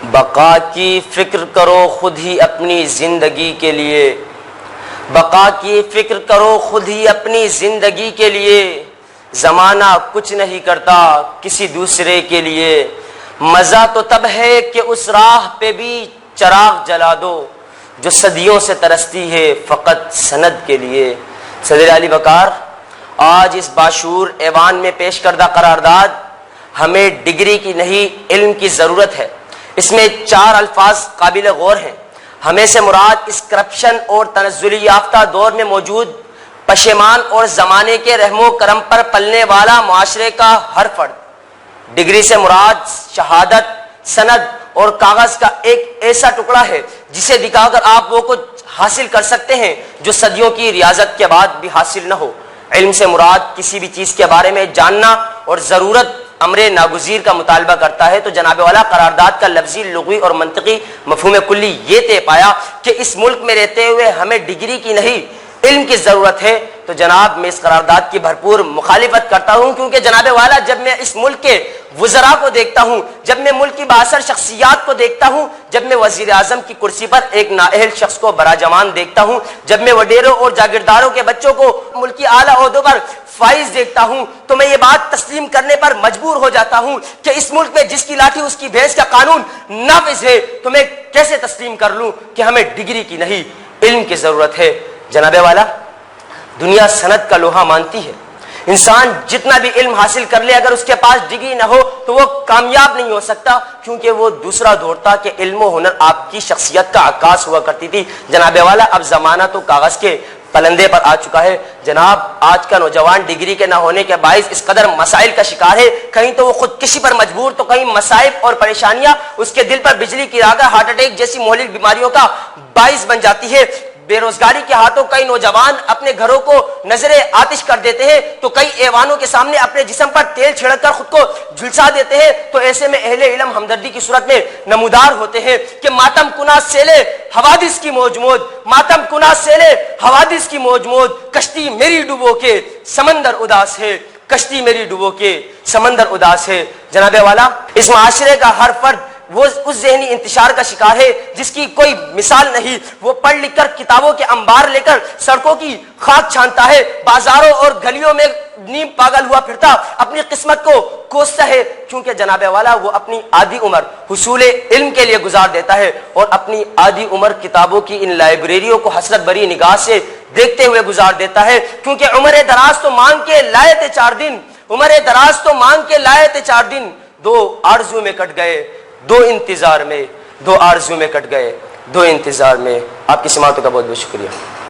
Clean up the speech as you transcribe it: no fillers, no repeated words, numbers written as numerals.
بقا کی فکر کرو خود ہی اپنی زندگی کے لیے، بقا کی فکر کرو خود ہی اپنی زندگی کے لیے، زمانہ کچھ نہیں کرتا کسی دوسرے کے لیے، مزہ تو تب ہے کہ اس راہ پہ بھی چراغ جلا دو جو صدیوں سے ترستی ہے فقط سند کے لیے۔ صدر علی وقار، آج اس باشعور ایوان میں پیش کردہ قرارداد ہمیں ڈگری کی نہیں علم کی ضرورت ہے۔ اس میں 4 الفاظ قابل غور ہیں۔ ہمیں سے مراد اس کرپشن اور تنزلی یافتہ دور میں موجود پشیمان اور زمانے کے رحم و کرم پر پلنے والا معاشرے کا ہر فرد۔ ڈگری سے مراد شہادت، سند اور کاغذ کا ایک ایسا ٹکڑا ہے جسے دکھا کر آپ وہ کچھ حاصل کر سکتے ہیں جو صدیوں کی ریاضت کے بعد بھی حاصل نہ ہو۔ علم سے مراد کسی بھی چیز کے بارے میں جاننا اور ضرورت امر ناگزیر کا مطالبہ کرتا ہے، تو جناب والا قرارداد کا لفظی، لغوی اور منطقی مفہوم کلی یہ طے پایا کہ اس ملک میں رہتے ہوئے ہمیں ڈگری کی نہیں علم کی ضرورت ہے۔ تو جناب میں اس قرارداد کی بھرپور مخالفت کرتا ہوں، کیونکہ جناب والا جب میں اس ملک کے وزراء کو دیکھتا ہوں، جب میں ملک کی بااثر شخصیات کو دیکھتا ہوں، جب میں وزیر اعظم کی کرسی پر ایک نااہل شخص کو براجمان دیکھتا ہوں، جب میں وڈیروں اور جاگیرداروں کے بچوں کو ملکی اعلیٰ عہدوں پر فائز دیکھتا ہوں، تو میں یہ بات تسلیم کرنے پر مجبور ہو جاتا ہوں کہ اس ملک میں جس کی لاٹھی اس کی بھینس کا قانون نافذ ہے، تو میں کیسے تسلیم کر لوں کہ ہمیں ڈگری کی نہیں علم کی ضرورت ہے۔ جناب والا، دنیا سند کا لوہا مانتی ہے۔ انسان جتنا بھی علم حاصل کر لے، اگر اس کے پاس ڈگری نہ ہو تو وہ کامیاب نہیں ہو سکتا، کیونکہ وہ دوسرا دور تھا کہ علم و ہنر آپ کی شخصیت کا عکاس ہوا کرتی تھی۔ جناب والا، اب زمانہ تو کاغذ کے پلندے پر آ چکا ہے۔ جناب، آج کا نوجوان ڈگری کے نہ ہونے کے باعث اس قدر مسائل کا شکار ہے، کہیں تو وہ خودکشی پر مجبور، تو کہیں مصائب اور پریشانیاں اس کے دل پر بجلی کی راگا، ہارٹ اٹیک جیسی مہلک بیماریوں کا باعث بن جاتی ہے۔ بے روزگاری کے ہاتھوں کئی نوجوان اپنے گھروں کو نظر آتش کر دیتے ہیں، تو کئی ایوانوں کے سامنے اپنے جسم پر تیل چھڑک کر خود کو جھلسا دیتے ہیں۔ تو ایسے میں اہل علم ہمدردی کی صورت میں نمودار ہوتے ہیں کہ ماتم کنا سیلے حوادث کی موج موج، ماتم کنا سیلے حوادث کی موج موج، کشتی میری ڈوبو کے سمندر اداس ہے، کشتی میری ڈوبو کے سمندر اداس ہے۔ جناب والا، اس معاشرے کا ہر فرد وہ اس ذہنی انتشار کا شکار ہے جس کی کوئی مثال نہیں۔ وہ پڑھ لکھ کر کتابوں کے انبار لے کر سڑکوں کی خاک چھانتا ہے، بازاروں اور گلیوں میں نیم پاگل ہوا پھرتا اپنی قسمت کو کوستا ہے، کیونکہ جناب والا وہ اپنی آدھی عمر حصول علم کے لیے گزار دیتا ہے اور اپنی آدھی عمر کتابوں کی ان لائبریریوں کو حسرت بری نگاہ سے دیکھتے ہوئے گزار دیتا ہے، کیونکہ عمر دراز تو مانگ کے لائے تھے 4 دن، عمر دراز تو مانگ کے لائے تھے 4 دن، 2 آرزو میں کٹ گئے، 2 انتظار میں، 2 آرزو میں کٹ گئے، 2 انتظار میں۔ آپ کی سماعتوں کا بہت بہت شکریہ۔